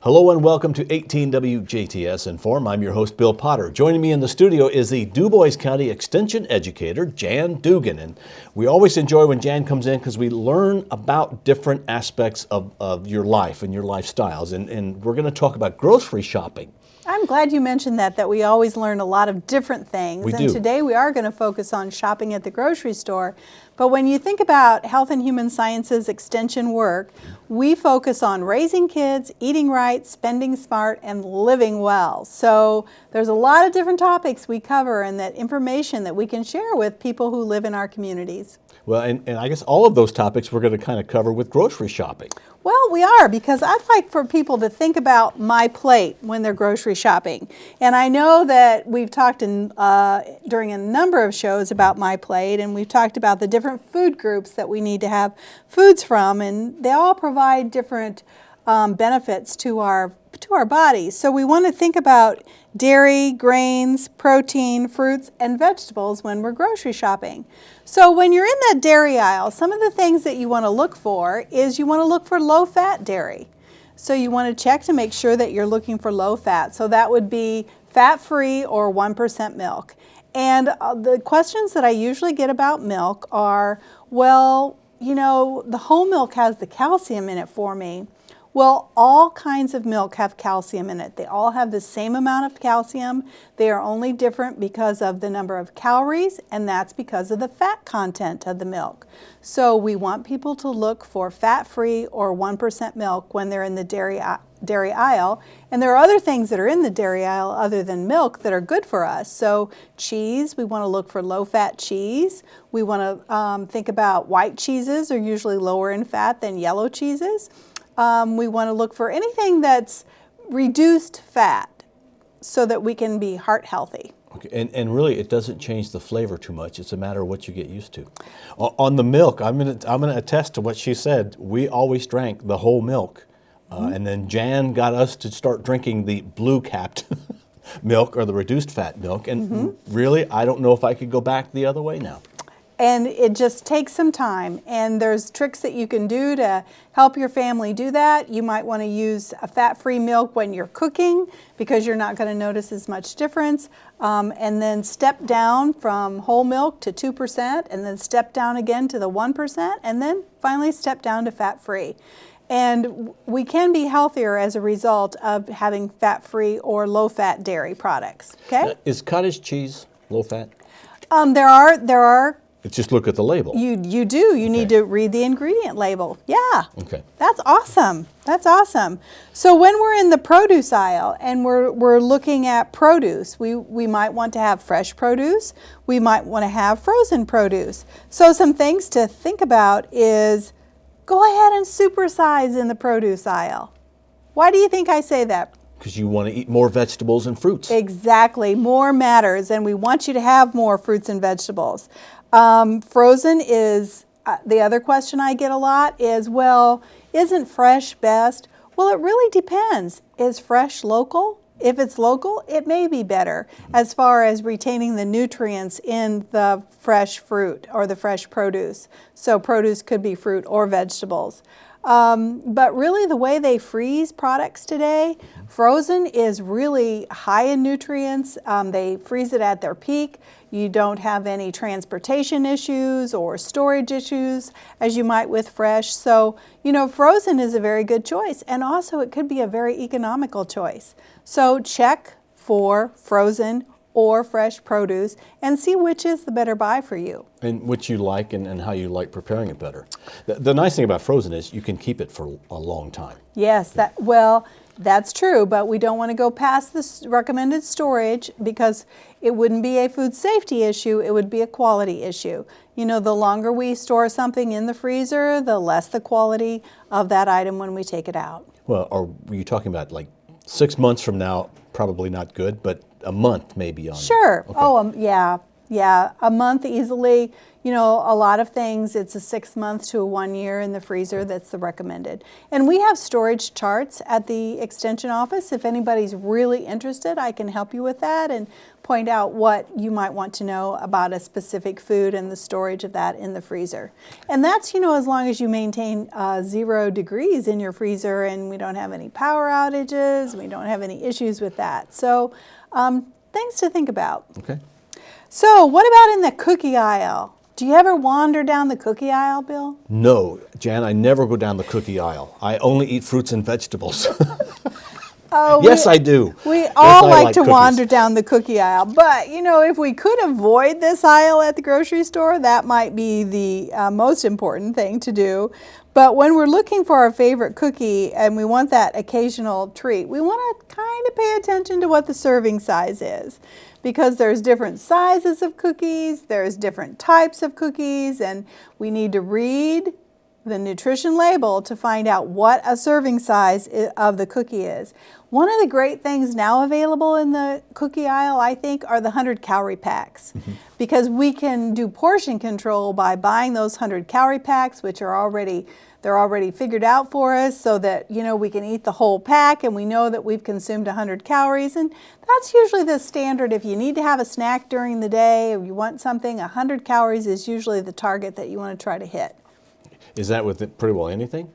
Hello and welcome to 18 WJTS-Inform. I'm your host, Bill Potter. Joining me in the studio is the DuBois County Extension Educator, Jan Dougan. And we always enjoy when Jan comes in because we learn about different aspects of your life and your lifestyles. And we're going to talk about grocery shopping. I'm glad you mentioned that we always learn a lot of different things. And today we are going to focus on shopping at the grocery store. But when you think about health and human sciences extension work, we focus on raising kids, eating right, spending smart, and living well. So there's a lot of different topics we cover and that information that we can share with people who live in our communities. Well, and I guess all of those topics we're going to kind of cover with grocery shopping. Well, we are, because I'd like for people to think about my plate when they're grocery shopping. And I know that we've talked during a number of shows about my plate, and we've talked about the different food groups that we need to have foods from, and they all provide different benefits to our bodies. So we want to think about dairy, grains, protein, fruits, and vegetables when we're grocery shopping. So when you're in that dairy aisle, some of the things that you want to look for is you want to look for low-fat dairy. So you want to check to make sure that you're looking for low fat. So that would be fat-free or 1% milk. And the questions that I usually get about milk are, well, you know, the whole milk has the calcium in it for me. Well, all kinds of milk have calcium in it. They all have the same amount of calcium. They are only different because of the number of calories, and that's because of the fat content of the milk. So we want people to look for fat-free or 1% milk when they're in the dairy aisle. And there are other things that are in the dairy aisle other than milk that are good for us. So cheese, we want to look for low-fat cheese. We want to think about white cheeses are usually lower in fat than yellow cheeses. We want to look for anything that's reduced fat so that we can be heart healthy. Okay. And really, it doesn't change the flavor too much. It's a matter of what you get used to. On the milk, I'm gonna attest to what she said. We always drank the whole milk, and then Jan got us to start drinking the blue-capped milk or the reduced fat milk. And really, I don't know if I could go back the other way now. And it just takes some time, and there's tricks that you can do to help your family do that. You might want to use a fat-free milk when you're cooking because you're not going to notice as much difference. And then step down from whole milk to 2%, and then step down again to the 1%, and then finally step down to fat-free. And we can be healthier as a result of having fat-free or low-fat dairy products. Okay? Is cottage cheese low-fat? There are. Just look at the label. You do. You need to read the ingredient label. Yeah. Okay. That's awesome. That's awesome. So when we're in the produce aisle and we're looking at produce, we might want to have fresh produce. We might want to have frozen produce. So some things to think about is go ahead and supersize in the produce aisle. Why do you think I say that? Because you want to eat more vegetables and fruits. Exactly. More matters, and we want you to have more fruits and vegetables. Frozen is, the other question I get a lot is, well, isn't fresh best? Well, it really depends. Is fresh local? If it's local, it may be better as far as retaining the nutrients in the fresh fruit or the fresh produce. So produce could be fruit or vegetables. But really the way they freeze products today, frozen is really high in nutrients. They freeze it at their peak. You don't have any transportation issues or storage issues as you might with fresh. So, you know, frozen is a very good choice, and also it could be a very economical choice. So check for frozen or fresh produce and see which is the better buy for you. And which you like and how you like preparing it better. The nice thing about frozen is you can keep it for a long time. Yes, that's true, but we don't want to go past the recommended storage because it wouldn't be a food safety issue, it would be a quality issue. You know, the longer we store something in the freezer, the less the quality of that item when we take it out. Well, are you talking about like 6 months from now? Probably not good, but a month maybe on. Sure. Okay. Oh, yeah. Yeah, a month easily. You know, a lot of things, it's a 6 month to a 1 year in the freezer. That's the recommended. And we have storage charts at the extension office. If anybody's really interested, I can help you with that and point out what you might want to know about a specific food and the storage of that in the freezer. And that's, you know, as long as you maintain 0 degrees in your freezer and we don't have any power outages, we don't have any issues with that. So things to think about. Okay. So what about in the cookie aisle? Do you ever wander down the cookie aisle, Bill? No, Jan, I never go down the cookie aisle. I only eat fruits and vegetables. Oh, yes, I do. We Yes, all I like to cookies. wander down the cookie aisle. But, you know, if we could avoid this aisle at the grocery store, that might be the most important thing to do. But when we're looking for our favorite cookie and we want that occasional treat, we want to kind of pay attention to what the serving size is. Because there's different sizes of cookies, there's different types of cookies, and we need to read the nutrition label to find out what a serving size of the cookie is. One of the great things now available in the cookie aisle, I think, are the 100-calorie packs. Because we can do portion control by buying those 100-calorie packs, which are they're already figured out for us so that, you know, we can eat the whole pack and we know that we've consumed 100 calories. And that's usually the standard. If you need to have a snack during the day or you want something, 100 calories is usually the target that you want to try to hit. Is that with pretty well anything?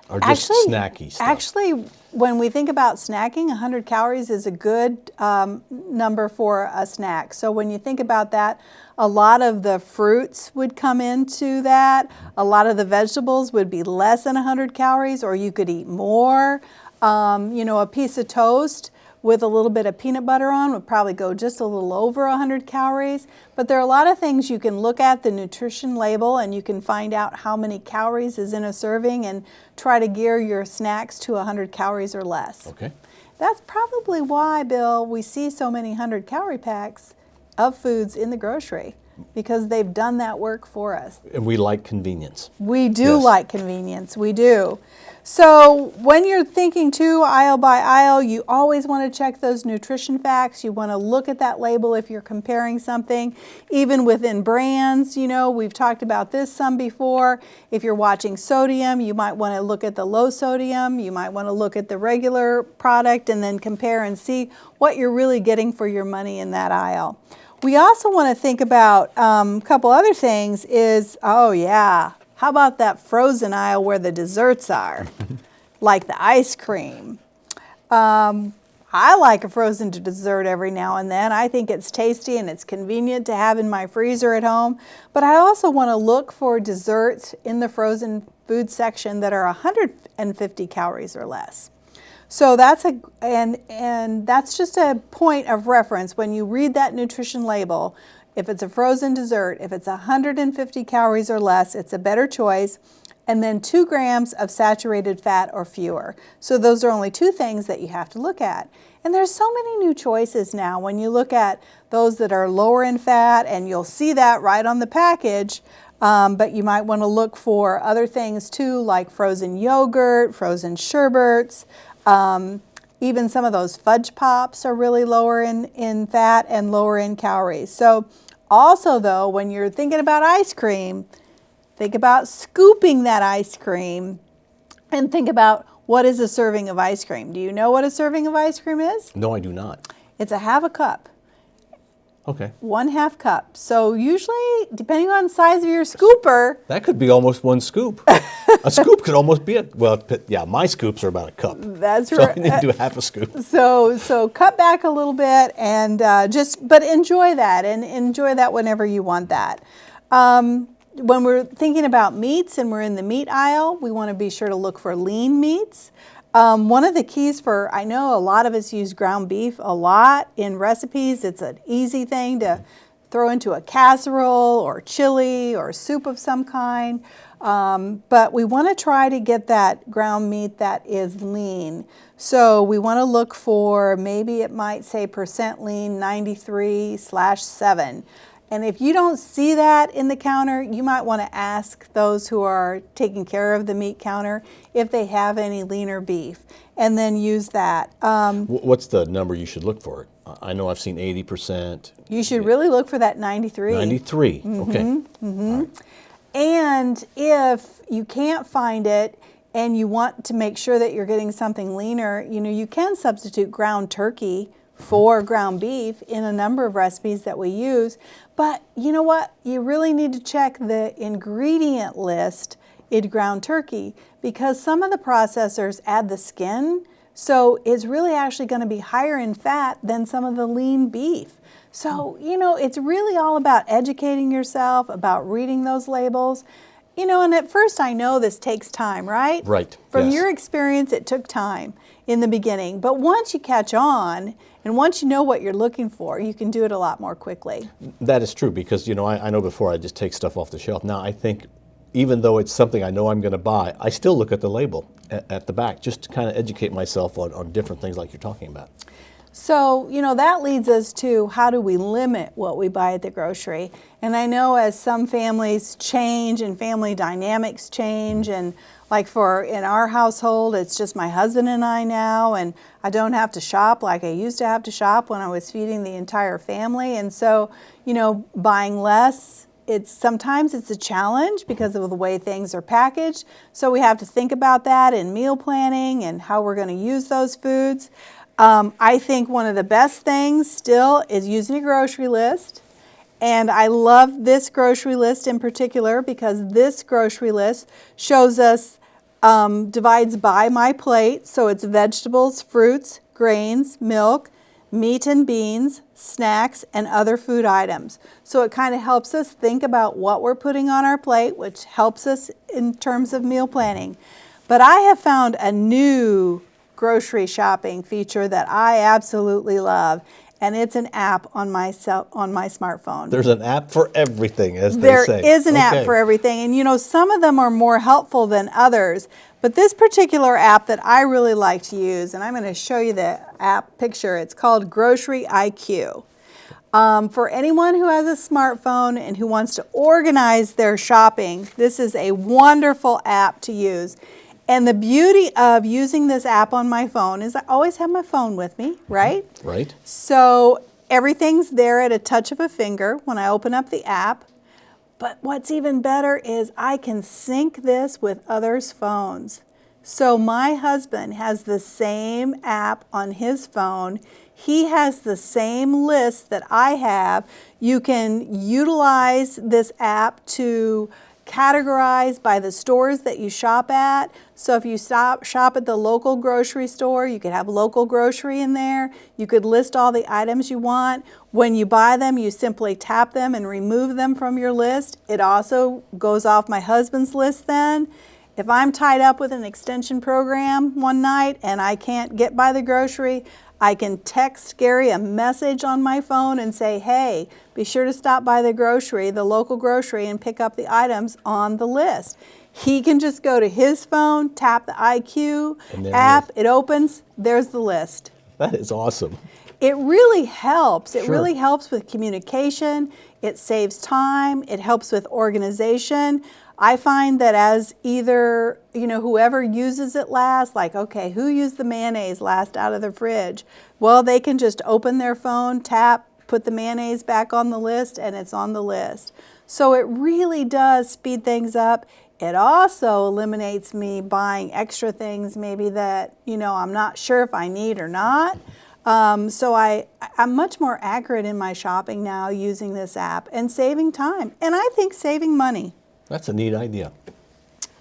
Or just snacky stuff? Actually, when we think about snacking, 100 calories is a good number for a snack. So when you think about that, a lot of the fruits would come into that. A lot of the vegetables would be less than 100 calories, or you could eat more. You know, a piece of toast with a little bit of peanut butter on would probably go just a little over 100 calories. But there are a lot of things you can look at the nutrition label and you can find out how many calories is in a serving and try to gear your snacks to 100 calories or less. Okay. That's probably why, Bill, we see so many 100-calorie packs of foods in the grocery, because they've done that work for us. And we like convenience. We do Yes. like convenience, we do. So when you're thinking too aisle by aisle, you always want to check those nutrition facts. You want to look at that label if you're comparing something. Even within brands, you know, we've talked about this some before. If you're watching sodium, you might want to look at the low sodium. You might want to look at the regular product and then compare and see what you're really getting for your money in that aisle. We also want to think about a couple other things is, oh yeah, how about that frozen aisle where the desserts are, like the ice cream? I like a frozen dessert every now and then. I think it's tasty and it's convenient to have in my freezer at home. But I also want to look for desserts in the frozen food section that are 150 calories or less. So that's and that's just a point of reference when you read that nutrition label. If it's a frozen dessert, if it's 150 calories or less, it's a better choice. And then 2 grams of saturated fat or fewer. So those are only 2 things that you have to look at. And there's so many new choices now when you look at those that are lower in fat, and you'll see that right on the package. But you might want to look for other things too, like frozen yogurt, frozen sherbets. Even some of those fudge pops are really lower in fat and lower in calories. So also though, when you're thinking about ice cream, think about scooping that ice cream and think about what is a serving of ice cream. Do you know what a serving of ice cream is? No, I do not. It's a half a cup. Okay. 1/2 cup. So usually, depending on the size of your scooper. That could be almost 1 scoop. A scoop could almost be yeah, my scoops are about a cup. That's so right. I need to do 1/2 scoop. So cut back a little bit and but enjoy that, and enjoy that whenever you want that. When we're thinking about meats and we're in the meat aisle, we want to be sure to look for lean meats. One of the keys I know a lot of us use ground beef a lot in recipes. It's an easy thing to throw into a casserole or chili or soup of some kind. But we want to try to get that ground meat that is lean. So we want to look for, maybe it might say percent lean 93/7. And if you don't see that in the counter, you might want to ask those who are taking care of the meat counter if they have any leaner beef, and then use that. What's the number you should look for I know I've seen 80%. You should really look for that 93. 93, okay. All right. And if you can't find it and you want to make sure that you're getting something leaner, you can substitute ground turkey for ground beef in a number of recipes that we use. But you know what? You really need to check the ingredient list in ground turkey, because some of the processors add the skin, so it's really actually going to be higher in fat than some of the lean beef. So, it's really all about educating yourself, about reading those labels. And at first I know this takes time, right? Right. From yes. your experience, it took time in the beginning. But once you catch on, and once you know what you're looking for, you can do it a lot more quickly. That is true, because, I know before I just take stuff off the shelf. Now I think, even though it's something I know I'm going to buy, I still look at the label at the back just to kind of educate myself on different things like you're talking about. So, that leads us to, how do we limit what we buy at the grocery? And I know as some families change and family dynamics change, and like in our household, it's just my husband and I now, and I don't have to shop like I used to have to shop when I was feeding the entire family. And so, buying less, sometimes it's a challenge because of the way things are packaged. So we have to think about that in meal planning and how we're going to use those foods. I think one of the best things still is using a grocery list. And I love this grocery list in particular, because this grocery list shows us, divides by my plate. So it's vegetables, fruits, grains, milk, meat and beans, snacks, and other food items. So it kind of helps us think about what we're putting on our plate, which helps us in terms of meal planning. But I have found a new grocery shopping feature that I absolutely love, and it's an app on my smartphone. There's an app for everything, as they There say. is an app for everything, and some of them are more helpful than others. But this particular app that I really like to use, and I'm going to show you the app picture, it's called Grocery IQ. For anyone who has a smartphone and who wants to organize their shopping, this is a wonderful app to use. And the beauty of using this app on my phone is I always have my phone with me, right? Right. So everything's there at a touch of a finger when I open up the app. But what's even better is I can sync this with others' phones. So my husband has the same app on his phone. He has the same list that I have. You can utilize this app to categorize by the stores that you shop at. So if you shop at the local grocery store, you could have local grocery in there. You could list all the items you want. When you buy them, you simply tap them and remove them from your list. It also goes off my husband's list then. If I'm tied up with an extension program one night and I can't get by the grocery, I can text Gary a message on my phone and say, hey, be sure to stop by the local grocery, and pick up the items on the list. He can just go to his phone, tap the IQ app, it opens, there's the list. That is awesome. It really helps. It Sure. really helps with communication. It saves time. It helps with organization. I find that as either, whoever uses it last, like, okay, who used the mayonnaise last out of the fridge? Well, they can just open their phone, tap, put the mayonnaise back on the list, and it's on the list. So it really does speed things up. It also eliminates me buying extra things maybe that, I'm not sure if I need or not. So I'm much more accurate in my shopping now using this app and saving time, and I think saving money. That's a neat idea.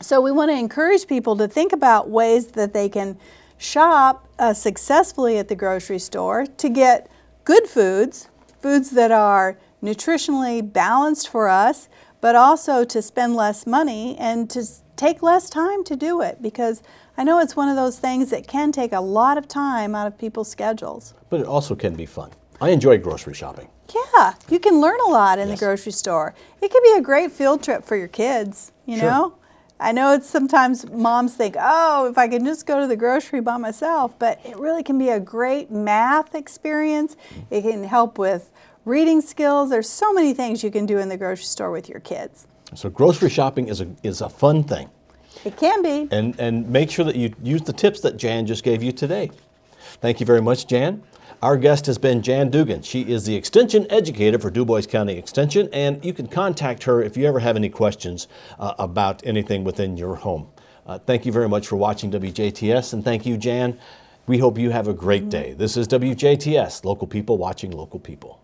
So we want to encourage people to think about ways that they can shop successfully at the grocery store to get good foods that are nutritionally balanced for us, but also to spend less money and to take less time to do it, because I know it's one of those things that can take a lot of time out of people's schedules. But it also can be fun. I enjoy grocery shopping. Yeah, you can learn a lot in the Yes. grocery store. It can be a great field trip for your kids, Sure. I know it's sometimes moms think, oh, if I can just go to the grocery by myself, but it really can be a great math experience. It can help with reading skills. There's so many things you can do in the grocery store with your kids. So grocery shopping is a fun thing. It can be. And make sure that you use the tips that Jan just gave you today. Thank you very much, Jan. Our guest has been Jan Dougan. She is the Extension Educator for DuBois County Extension, and you can contact her if you ever have any questions about anything within your home. Thank you very much for watching WJTS, and thank you, Jan. We hope you have a great day. This is WJTS, local people watching local people.